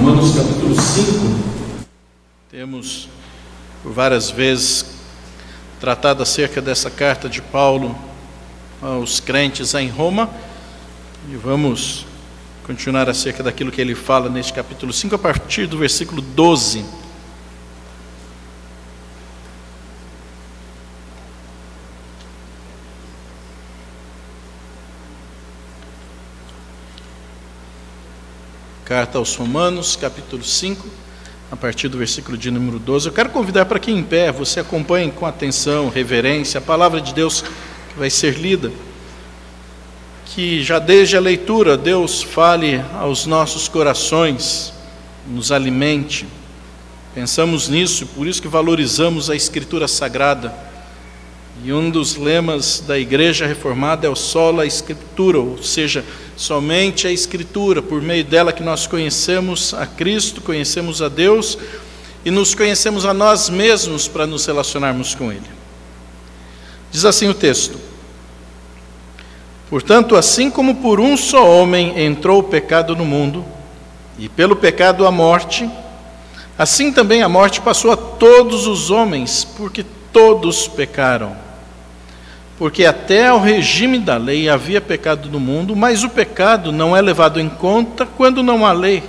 Romanos capítulo 5. Temos por várias vezes tratado acerca dessa carta de Paulo aos crentes em Roma, e vamos continuar acerca daquilo que ele fala neste capítulo 5, a partir do versículo 12. Carta aos Romanos, capítulo 5, a partir do versículo de número 12. Eu quero convidar para que em pé você acompanhe com atenção, reverência, a palavra de Deus que vai ser lida. Que já desde a leitura Deus fale aos nossos corações, nos alimente. Pensamos nisso, por isso que valorizamos a Escritura Sagrada. E um dos lemas da Igreja Reformada é o sola Escritura, ou seja, somente a Escritura, por meio dela que nós conhecemos a Cristo, conhecemos a Deus e nos conhecemos a nós mesmos para nos relacionarmos com Ele. Diz assim o texto: portanto, assim como por um só homem entrou o pecado no mundo, e pelo pecado a morte, assim também a morte passou a todos os homens, porque todos pecaram. Porque até ao regime da lei havia pecado no mundo, mas o pecado não é levado em conta quando não há lei.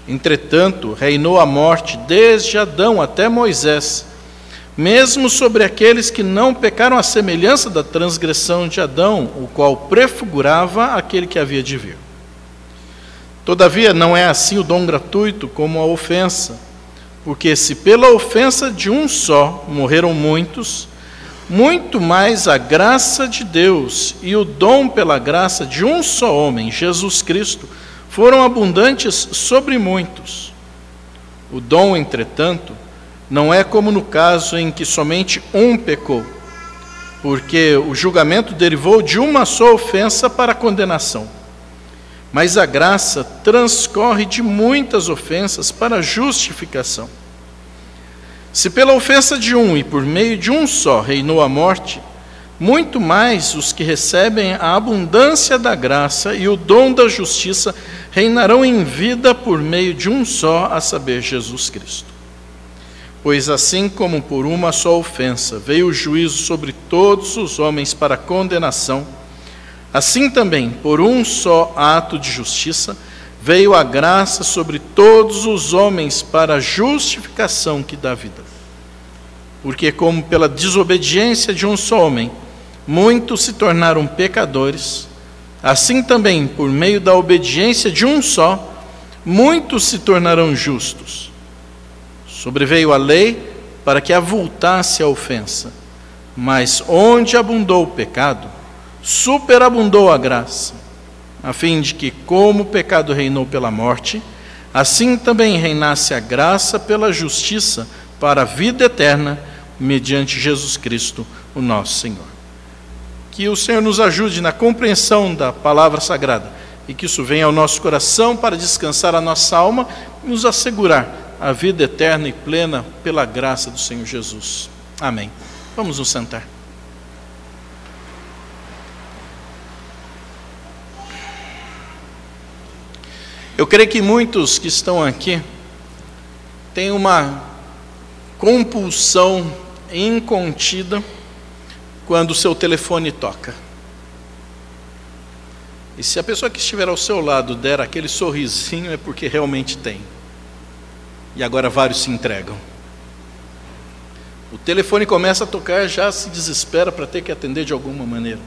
Entretanto, reinou a morte desde Adão até Moisés, mesmo sobre aqueles que não pecaram à semelhança da transgressão de Adão, o qual prefigurava aquele que havia de vir. Todavia, não é assim o dom gratuito como a ofensa, porque se pela ofensa de um só morreram muitos, muito mais a graça de Deus e o dom pela graça de um só homem, Jesus Cristo, foram abundantes sobre muitos. O dom, entretanto, não é como no caso em que somente um pecou, porque o julgamento derivou de uma só ofensa para a condenação. Mas a graça transcorre de muitas ofensas para a justificação. Se pela ofensa de um e por meio de um só reinou a morte, muito mais os que recebem a abundância da graça e o dom da justiça reinarão em vida por meio de um só, a saber, Jesus Cristo. Pois assim como por uma só ofensa veio o juízo sobre todos os homens para condenação, assim também por um só ato de justiça veio a graça sobre todos os homens para a justificação que dá vida. Porque como pela desobediência de um só homem, muitos se tornaram pecadores, assim também por meio da obediência de um só, muitos se tornarão justos. Sobreveio a lei para que avultasse a ofensa, mas onde abundou o pecado, superabundou a graça, a fim de que, como o pecado reinou pela morte, assim também reinasse a graça pela justiça para a vida eterna, mediante Jesus Cristo, o nosso Senhor. Que o Senhor nos ajude na compreensão da palavra sagrada e que isso venha ao nosso coração para descansar a nossa alma e nos assegurar a vida eterna e plena pela graça do Senhor Jesus. Amém. Vamos nos sentar. Eu creio que muitos que estão aqui têm uma compulsão incontida quando o seu telefone toca. E se a pessoa que estiver ao seu lado der aquele sorrisinho, é porque realmente tem. E agora vários se entregam. O telefone começa a tocar, já se desespera para ter que atender de alguma maneira.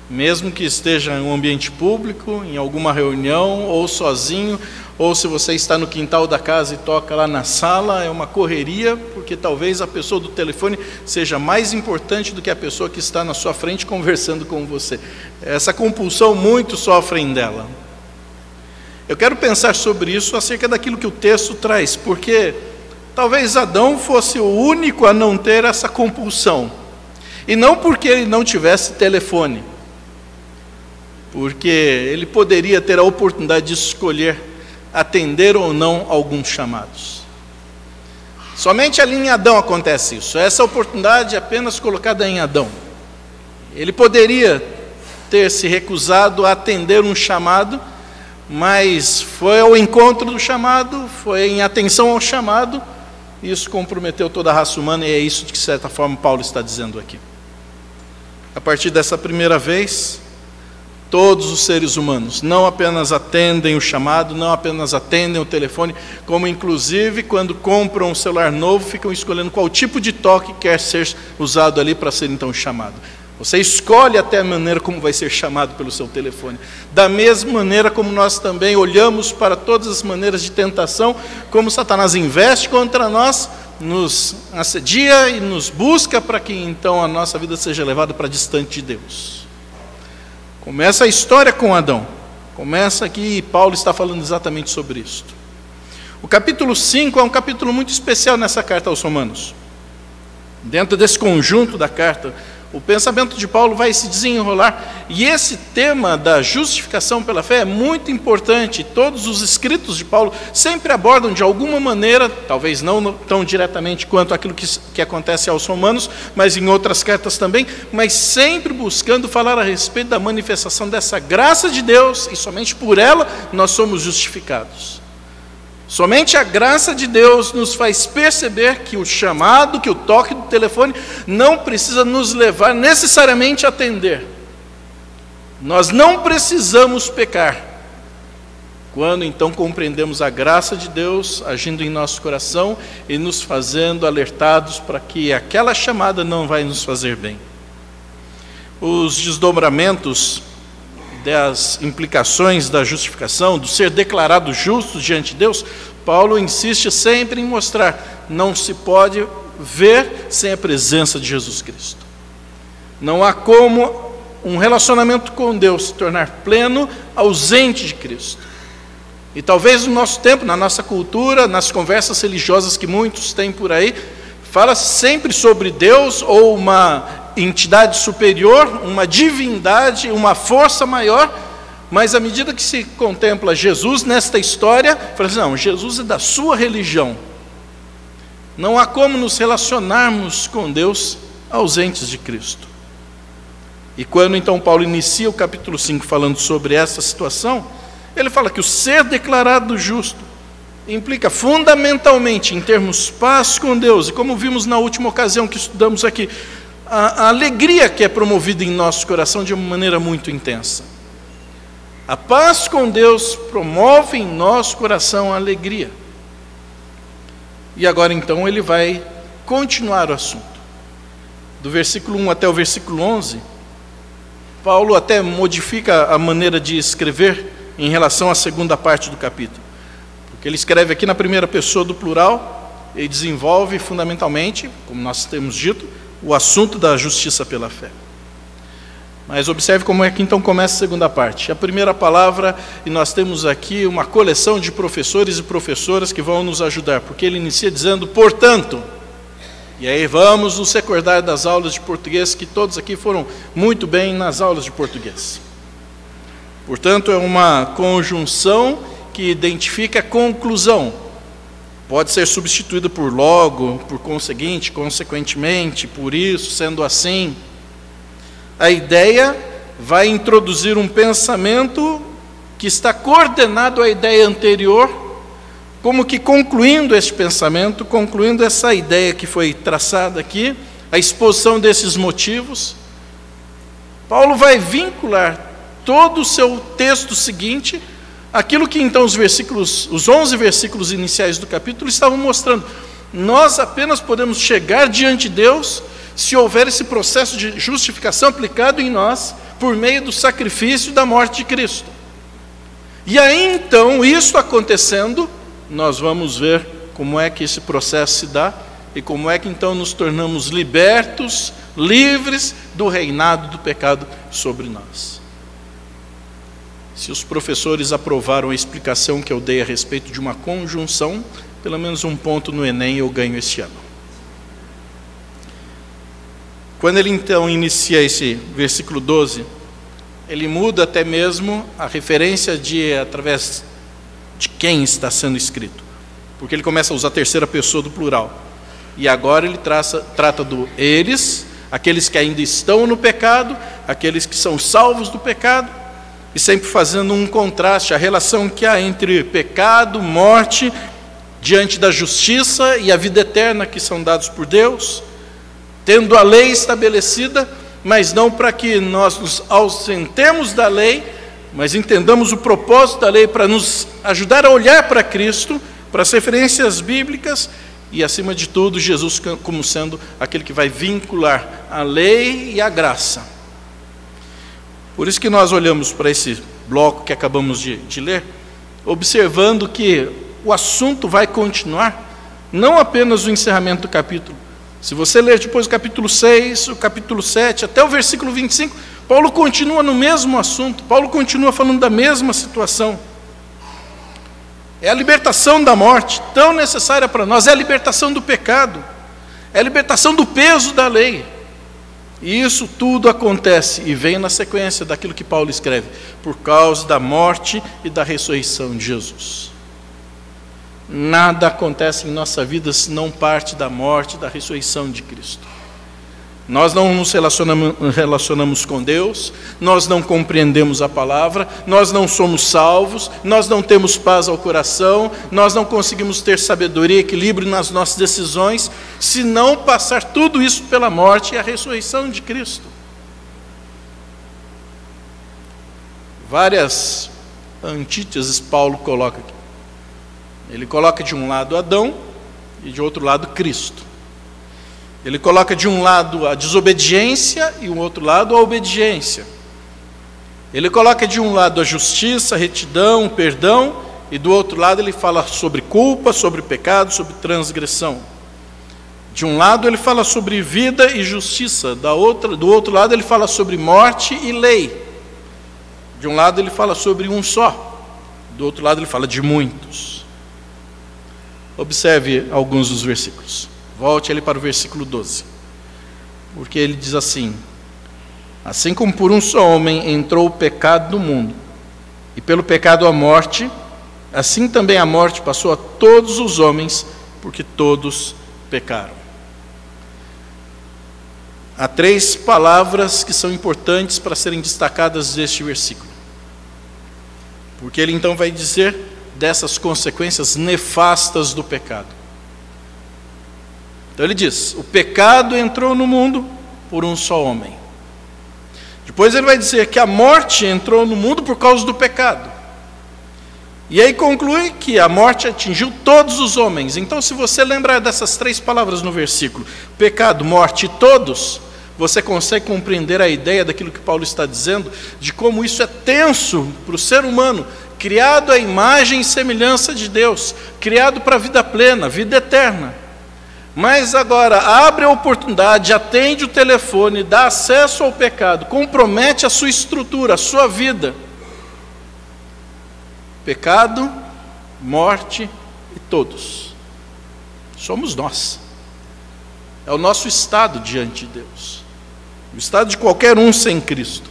Mesmo que esteja em um ambiente público, em alguma reunião, ou sozinho, ou se você está no quintal da casa e toca lá na sala, é uma correria, porque talvez a pessoa do telefone seja mais importante do que a pessoa que está na sua frente conversando com você. Essa compulsão muitos sofrem dela. Eu quero pensar sobre isso acerca daquilo que o texto traz, porque talvez Adão fosse o único a não ter essa compulsão, e não porque ele não tivesse telefone, porque ele poderia ter a oportunidade de escolher atender ou não alguns chamados. Somente ali em Adão acontece isso. Essa oportunidade é apenas colocada em Adão. Ele poderia ter se recusado a atender um chamado, mas foi ao encontro do chamado, foi em atenção ao chamado, e isso comprometeu toda a raça humana, e é isso que, de certa forma, Paulo está dizendo aqui. A partir dessa primeira vez, todos os seres humanos não apenas atendem o chamado, não apenas atendem o telefone, como inclusive quando compram um celular novo, ficam escolhendo qual tipo de toque quer ser usado ali para ser então chamado. Você escolhe até a maneira como vai ser chamado pelo seu telefone. Da mesma maneira como nós também olhamos para todas as maneiras de tentação, como Satanás investe contra nós, nos assedia e nos busca para que então a nossa vida seja levada para distante de Deus. Começa a história com Adão. Começa aqui e Paulo está falando exatamente sobre isso. O capítulo 5 é um capítulo muito especial nessa carta aos Romanos. Dentro desse conjunto da carta, o pensamento de Paulo vai se desenrolar, e esse tema da justificação pela fé é muito importante. Todos os escritos de Paulo sempre abordam de alguma maneira, talvez não tão diretamente quanto aquilo que acontece aos Romanos, mas em outras cartas também, mas sempre buscando falar a respeito da manifestação dessa graça de Deus, e somente por ela nós somos justificados. Somente a graça de Deus nos faz perceber que o chamado, que o toque do telefone não precisa nos levar necessariamente a atender. Nós não precisamos pecar. Quando então compreendemos a graça de Deus agindo em nosso coração e nos fazendo alertados para que aquela chamada não vai nos fazer bem. Os desdobramentos das implicações da justificação, do ser declarado justo diante de Deus, Paulo insiste sempre em mostrar, não se pode ver sem a presença de Jesus Cristo. Não há como um relacionamento com Deus se tornar pleno ausente de Cristo. E talvez no nosso tempo, na nossa cultura, nas conversas religiosas que muitos têm por aí, fala-se sempre sobre Deus ou uma entidade superior, uma divindade, uma força maior, mas à medida que se contempla Jesus nesta história, fala assim, não, Jesus é da sua religião. Não há como nos relacionarmos com Deus ausentes de Cristo. E quando então Paulo inicia o capítulo 5 falando sobre essa situação, ele fala que o ser declarado justo implica fundamentalmente em termos paz com Deus, e como vimos na última ocasião que estudamos aqui, a alegria que é promovida em nosso coração de uma maneira muito intensa. A paz com Deus promove em nosso coração a alegria. E agora então ele vai continuar o assunto. Do versículo 1 até o versículo 11, Paulo até modifica a maneira de escrever em relação à segunda parte do capítulo. Porque ele escreve aqui na primeira pessoa do plural e desenvolve fundamentalmente, como nós temos dito, o assunto da justiça pela fé. Mas observe como é que então começa a segunda parte. A primeira palavra, e nós temos aqui uma coleção de professores e professoras que vão nos ajudar, porque ele inicia dizendo, portanto, e aí vamos nos recordar das aulas de português, que todos aqui foram muito bem nas aulas de português. Portanto, é uma conjunção que identifica a conclusão. Pode ser substituída por logo, por conseguinte, consequentemente, por isso, sendo assim. A ideia vai introduzir um pensamento que está coordenado à ideia anterior, como que concluindo este pensamento, concluindo essa ideia que foi traçada aqui, a exposição desses motivos. Paulo vai vincular todo o seu texto seguinte aquilo que então os 11 versículos iniciais do capítulo estavam mostrando. Nós apenas podemos chegar diante de Deus se houver esse processo de justificação aplicado em nós por meio do sacrifício da morte de Cristo. E aí então, isso acontecendo, nós vamos ver como é que esse processo se dá e como é que então nos tornamos libertos, livres do reinado do pecado sobre nós. Se os professores aprovaram a explicação que eu dei a respeito de uma conjunção, pelo menos um ponto no Enem eu ganho este ano. Quando ele então inicia esse versículo 12, ele muda até mesmo a referência através de quem está sendo escrito. Porque ele começa a usar a terceira pessoa do plural. E agora ele trata do eles, aqueles que ainda estão no pecado, aqueles que são salvos do pecado. e sempre fazendo um contraste, a relação que há entre pecado, morte, diante da justiça e a vida eterna que são dados por Deus, tendo a lei estabelecida, mas não para que nós nos ausentemos da lei, mas entendamos o propósito da lei para nos ajudar a olhar para Cristo, para as referências bíblicas e, acima de tudo, Jesus como sendo aquele que vai vincular a lei e a graça. Por isso que nós olhamos para esse bloco que acabamos de ler, observando que o assunto vai continuar, não apenas o encerramento do capítulo. Se você ler depois o capítulo 6, o capítulo 7, até o versículo 25, Paulo continua no mesmo assunto, Paulo continua falando da mesma situação. É a libertação da morte, tão necessária para nós, é a libertação do pecado, é a libertação do peso da lei. E isso tudo acontece e vem na sequência daquilo que Paulo escreve, por causa da morte e da ressurreição de Jesus. Nada acontece em nossa vida se não parte da morte e da ressurreição de Cristo. Nós não nos relacionamos com Deus, nós não compreendemos a palavra, nós não somos salvos, nós não temos paz ao coração, nós não conseguimos ter sabedoria e equilíbrio nas nossas decisões, se não passar tudo isso pela morte e a ressurreição de Cristo. Várias antíteses Paulo coloca aqui. Ele coloca de um lado Adão e de outro lado Cristo. Ele coloca de um lado a desobediência e do outro lado a obediência. Ele coloca de um lado a justiça, a retidão, o perdão, e do outro lado ele fala sobre culpa, sobre pecado, sobre transgressão. De um lado ele fala sobre vida e justiça, do outro lado ele fala sobre morte e lei. De um lado ele fala sobre um só, do outro lado ele fala de muitos. Observe alguns dos versículos. Volte ali para o versículo 12. Porque ele diz assim: assim como por um só homem entrou o pecado no mundo, e pelo pecado a morte, assim também a morte passou a todos os homens, porque todos pecaram. Há 3 palavras que são importantes para serem destacadas deste versículo. Porque ele então vai dizer dessas consequências nefastas do pecado. Então ele diz: o pecado entrou no mundo por um só homem. Depois ele vai dizer que a morte entrou no mundo por causa do pecado. E aí conclui que a morte atingiu todos os homens. Então, se você lembrar dessas 3 palavras no versículo, pecado, morte e todos, você consegue compreender a ideia daquilo que Paulo está dizendo, de como isso é tenso para o ser humano, criado à imagem e semelhança de Deus, criado para a vida plena, vida eterna. Mas agora abre a oportunidade, atende o telefone, dá acesso ao pecado, compromete a sua estrutura, a sua vida. Pecado, morte e todos. Somos nós. É o nosso estado diante de Deus. O estado de qualquer um sem Cristo.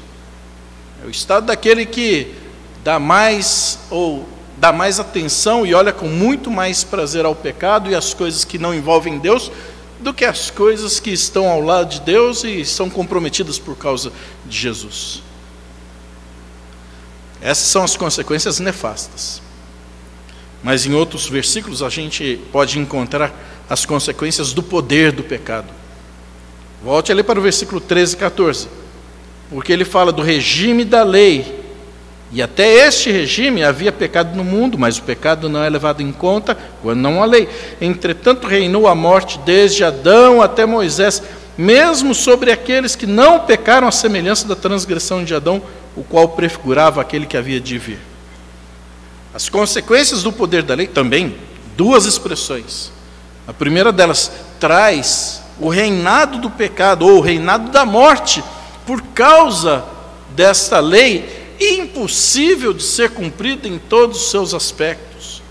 É o estado daquele que dá mais atenção e olha com muito mais prazer ao pecado e às coisas que não envolvem Deus do que as coisas que estão ao lado de Deus e são comprometidas por causa de Jesus. Essas são as consequências nefastas. Mas em outros versículos a gente pode encontrar as consequências do poder do pecado. Volte ali para o versículo 13 e 14. Porque ele fala do regime da lei. E até este regime havia pecado no mundo, mas o pecado não é levado em conta quando não há lei. Entretanto reinou a morte desde Adão até Moisés, mesmo sobre aqueles que não pecaram à semelhança da transgressão de Adão, o qual prefigurava aquele que havia de vir. As consequências do poder da lei, também, 2 expressões. A primeira delas traz o reinado do pecado, ou o reinado da morte, por causa desta lei impossível de ser cumprida em todos os seus aspectos.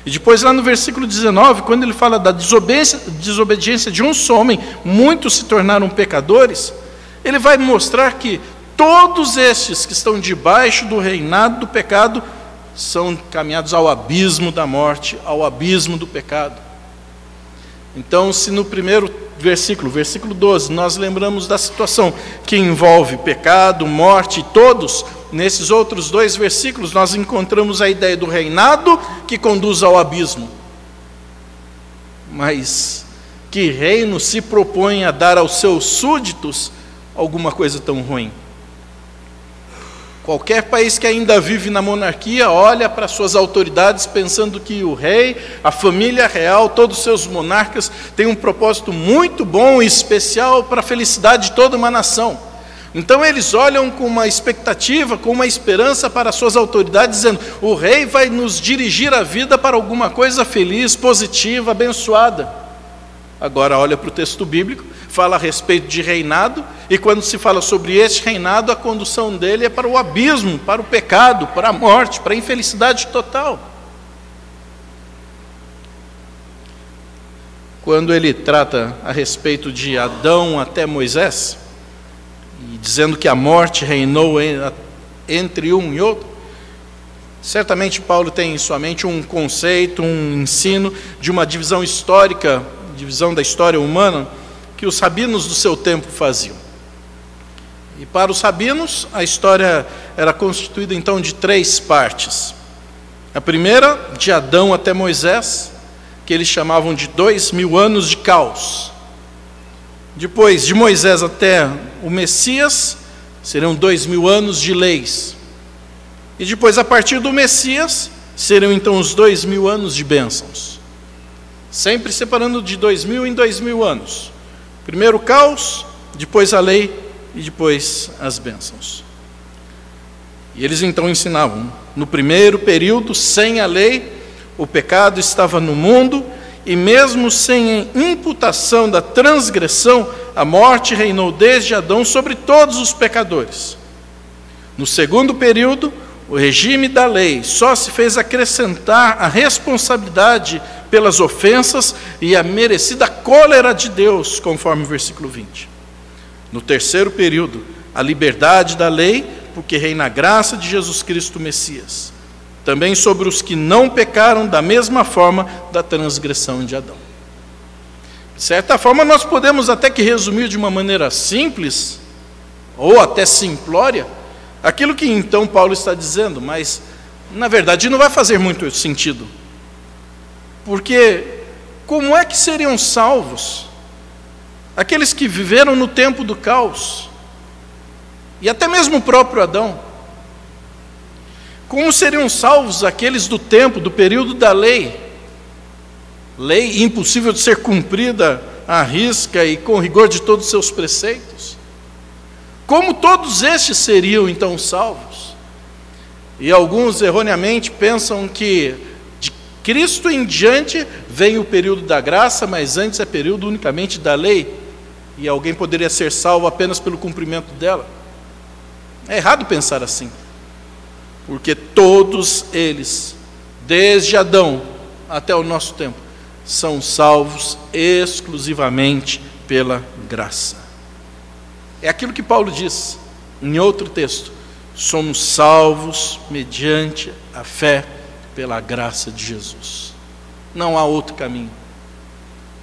E depois lá no versículo 19, quando ele fala da desobediência de um só homem, muitos se tornaram pecadores, ele vai mostrar que todos estes que estão debaixo do reinado do pecado são caminhados ao abismo da morte, ao abismo do pecado. Então, se no primeiro versículo 12, nós lembramos da situação que envolve pecado, morte e todos, nesses outros 2 versículos, nós encontramos a ideia do reinado que conduz ao abismo. Mas que reino se propõe a dar aos seus súditos alguma coisa tão ruim? Qualquer país que ainda vive na monarquia olha para suas autoridades pensando que o rei, a família real, todos os seus monarcas têm um propósito muito bom e especial para a felicidade de toda uma nação. Então eles olham com uma expectativa, com uma esperança para as suas autoridades, dizendo: o rei vai nos dirigir a vida para alguma coisa feliz, positiva, abençoada. Agora olha para o texto bíblico, fala a respeito de reinado, e quando se fala sobre este reinado, a condução dele é para o abismo, para o pecado, para a morte, para a infelicidade total. Quando ele trata a respeito de Adão até Moisés, e dizendo que a morte reinou entre um e outro, certamente Paulo tem em sua mente um conceito, um ensino de uma divisão histórica, divisão da história humana, que os rabinos do seu tempo faziam. E para os rabinos, a história era constituída então de 3 partes. A primeira, de Adão até Moisés, que eles chamavam de 2000 anos de caos. Depois, de Moisés até o Messias, serão 2000 anos de leis. E depois, a partir do Messias, serão então os 2000 anos de bênçãos. Sempre separando de 2000 em 2000 anos. Primeiro o caos, depois a lei e depois as bênçãos. E eles então ensinavam: no primeiro período, sem a lei, o pecado estava no mundo, e mesmo sem imputação da transgressão, a morte reinou desde Adão sobre todos os pecadores. No segundo período, o regime da lei só se fez acrescentar a responsabilidade pelas ofensas e a merecida cólera de Deus, conforme o versículo 20. No terceiro período, a liberdade da lei, porque reina a graça de Jesus Cristo Messias, também sobre os que não pecaram da mesma forma da transgressão de Adão. De certa forma, nós podemos até que resumir de uma maneira simples, ou até simplória, aquilo que então Paulo está dizendo, mas na verdade não vai fazer muito sentido. Porque como é que seriam salvos aqueles que viveram no tempo do caos? E até mesmo o próprio Adão. Como seriam salvos aqueles do tempo, do período da lei? Lei impossível de ser cumprida à risca e com rigor de todos os seus preceitos. Como todos estes seriam então salvos? E alguns erroneamente pensam que de Cristo em diante vem o período da graça, mas antes é período unicamente da lei, e alguém poderia ser salvo apenas pelo cumprimento dela. É errado pensar assim, porque todos eles, desde Adão até o nosso tempo, são salvos exclusivamente pela graça. É aquilo que Paulo diz em outro texto: somos salvos mediante a fé pela graça de Jesus. Não há outro caminho.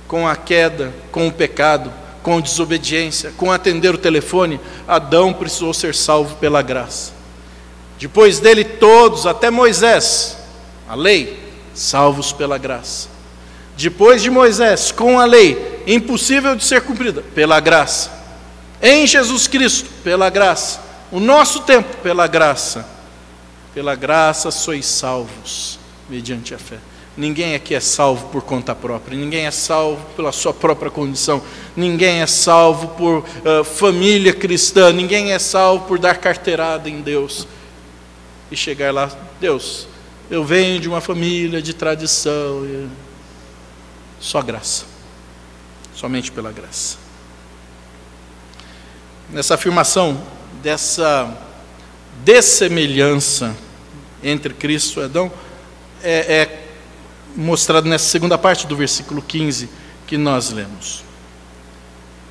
Com a queda, com o pecado, com a desobediência, com atender o telefone, Adão precisou ser salvo pela graça. Depois dele todos, até Moisés, a lei, salvos pela graça. Depois de Moisés, com a lei, impossível de ser cumprida, pela graça. Em Jesus Cristo, pela graça. O nosso tempo, pela graça. Pela graça sois salvos, mediante a fé. Ninguém aqui é salvo por conta própria, ninguém é salvo pela sua própria condição, ninguém é salvo por família cristã, ninguém é salvo por dar carteirada em Deus e chegar lá: Deus, eu venho de uma família de tradição. Só graça, somente pela graça. Nessa afirmação dessa dessemelhança entre Cristo e Adão, é mostrado nessa segunda parte do versículo 15 que nós lemos.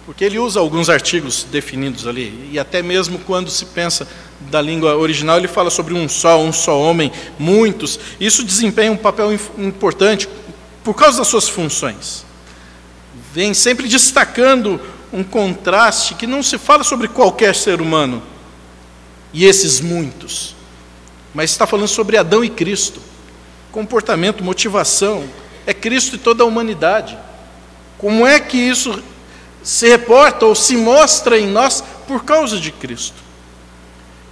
Porque ele usa alguns artigos definidos ali, e até mesmo quando se pensa da língua original, ele fala sobre um só homem, muitos. Isso desempenha um papel importante por causa das suas funções. Vem sempre destacando um contraste que não se fala sobre qualquer ser humano, e esses muitos. Mas está falando sobre Adão e Cristo. Comportamento, motivação, é Cristo e toda a humanidade. Como é que isso se reporta ou se mostra em nós por causa de Cristo?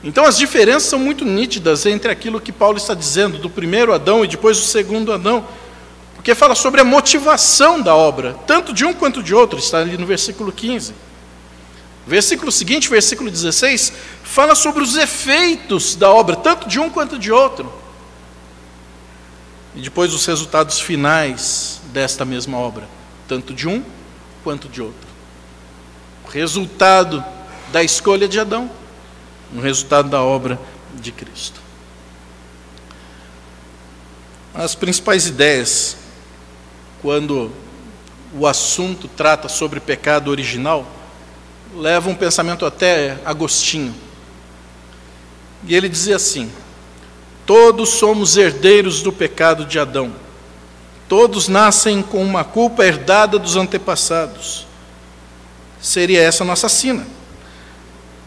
Então as diferenças são muito nítidas entre aquilo que Paulo está dizendo do primeiro Adão e depois do segundo Adão, porque fala sobre a motivação da obra, tanto de um quanto de outro, está ali no versículo 15. O versículo seguinte, versículo 16, fala sobre os efeitos da obra, tanto de um quanto de outro. E depois os resultados finais desta mesma obra, tanto de um quanto de outro. O resultado da escolha de Adão, o resultado da obra de Cristo. As principais ideias, quando o assunto trata sobre pecado original, levam um pensamento até Agostinho. E ele dizia assim: todos somos herdeiros do pecado de Adão. Todos nascem com uma culpa herdada dos antepassados. Seria essa a nossa sina.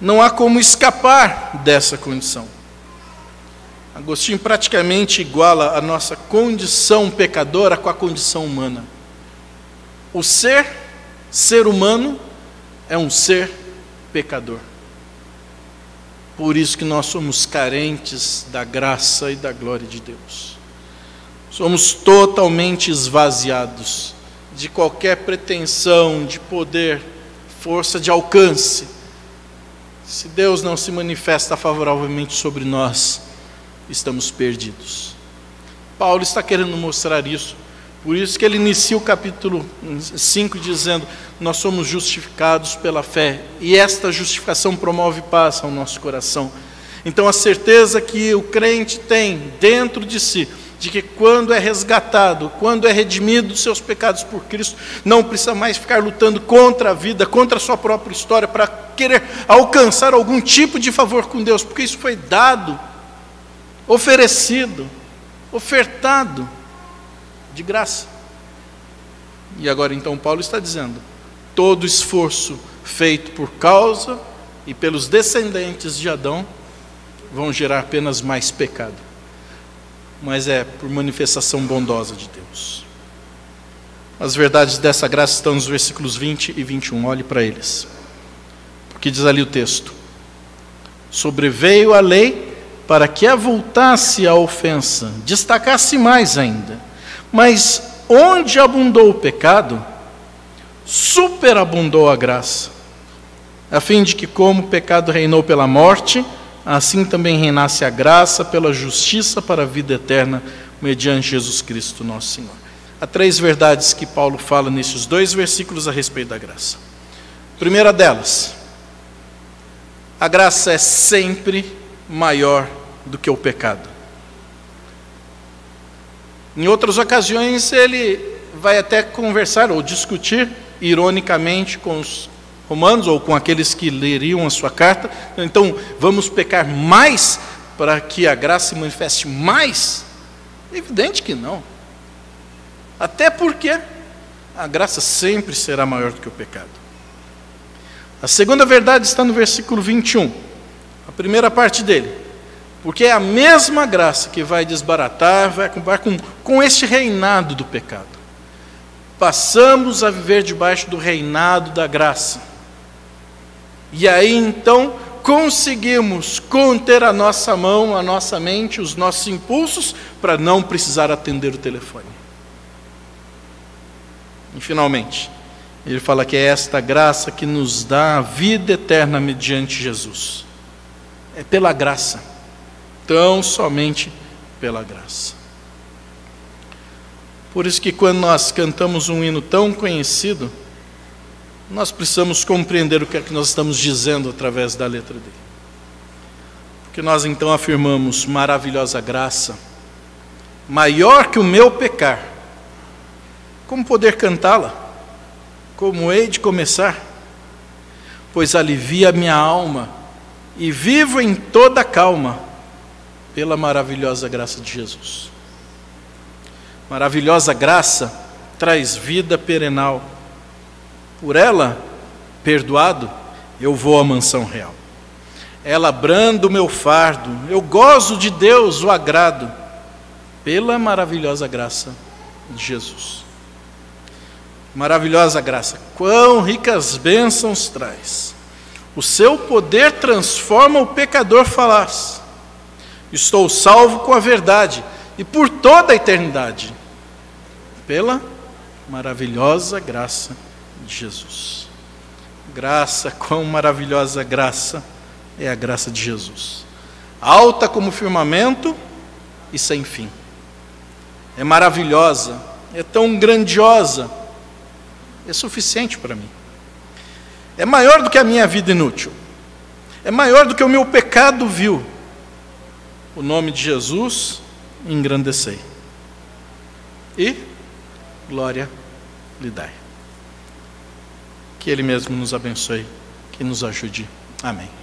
Não há como escapar dessa condição. Agostinho praticamente iguala a nossa condição pecadora com a condição humana. O ser humano, é um ser pecador. Por isso que nós somos carentes da graça e da glória de Deus. Somos totalmente esvaziados de qualquer pretensão, de poder, força de alcance. Se Deus não se manifesta favoravelmente sobre nós, estamos perdidos. Paulo está querendo mostrar isso. Por isso que ele inicia o capítulo 5 dizendo: nós somos justificados pela fé, e esta justificação promove paz ao nosso coração. Então a certeza que o crente tem dentro de si, de que quando é resgatado, quando é redimido dos seus pecados por Cristo, não precisa mais ficar lutando contra a vida, contra a sua própria história, para querer alcançar algum tipo de favor com Deus, porque isso foi dado, oferecido, ofertado, de graça. E agora então Paulo está dizendo: todo esforço feito por causa e pelos descendentes de Adão vão gerar apenas mais pecado, mas é por manifestação bondosa de Deus. As verdades dessa graça estão nos versículos 20 e 21, olhe para eles. Porque diz ali o texto: sobreveio a lei para que avultasse a ofensa, destacasse mais ainda. Mas onde abundou o pecado, superabundou a graça, a fim de que, como o pecado reinou pela morte, assim também reinasse a graça pela justiça para a vida eterna, mediante Jesus Cristo nosso Senhor. Há três verdades que Paulo fala nesses dois versículos a respeito da graça. Primeira delas: a graça é sempre maior do que o pecado. Em outras ocasiões ele vai até conversar ou discutir ironicamente com os romanos ou com aqueles que leriam a sua carta. Então, vamos pecar mais para que a graça se manifeste mais? É evidente que não. Até porque a graça sempre será maior do que o pecado. A segunda verdade está no versículo 21, a primeira parte dele. Porque é a mesma graça que vai desbaratar, vai acabar com este reinado do pecado. Passamos a viver debaixo do reinado da graça. E aí então conseguimos conter a nossa mão, a nossa mente, os nossos impulsos, para não precisar atender o telefone. E finalmente, ele fala que é esta graça que nos dá a vida eterna mediante Jesus. É pela graça. Tão somente pela graça. Por isso que quando nós cantamos um hino tão conhecido, nós precisamos compreender o que é que nós estamos dizendo através da letra dele. Porque nós então afirmamos: maravilhosa graça, maior que o meu pecar. Como poder cantá-la? Como hei de começar? Pois alivia a minha alma e vivo em toda calma pela maravilhosa graça de Jesus. Maravilhosa graça traz vida perenal. Por ela, perdoado, eu vou à mansão real. Ela branda o meu fardo, eu gozo de Deus, o agrado, pela maravilhosa graça de Jesus. Maravilhosa graça, quão ricas bênçãos traz. O seu poder transforma o pecador falaz. Estou salvo com a verdade e por toda a eternidade, pela maravilhosa graça de Jesus. Graça, quão maravilhosa graça é a graça de Jesus. Alta como o firmamento e sem fim. É maravilhosa, é tão grandiosa, é suficiente para mim. É maior do que a minha vida inútil. É maior do que o meu pecado vil. O nome de Jesus engrandecei. E glória lhe dai. Que Ele mesmo nos abençoe, que nos ajude. Amém.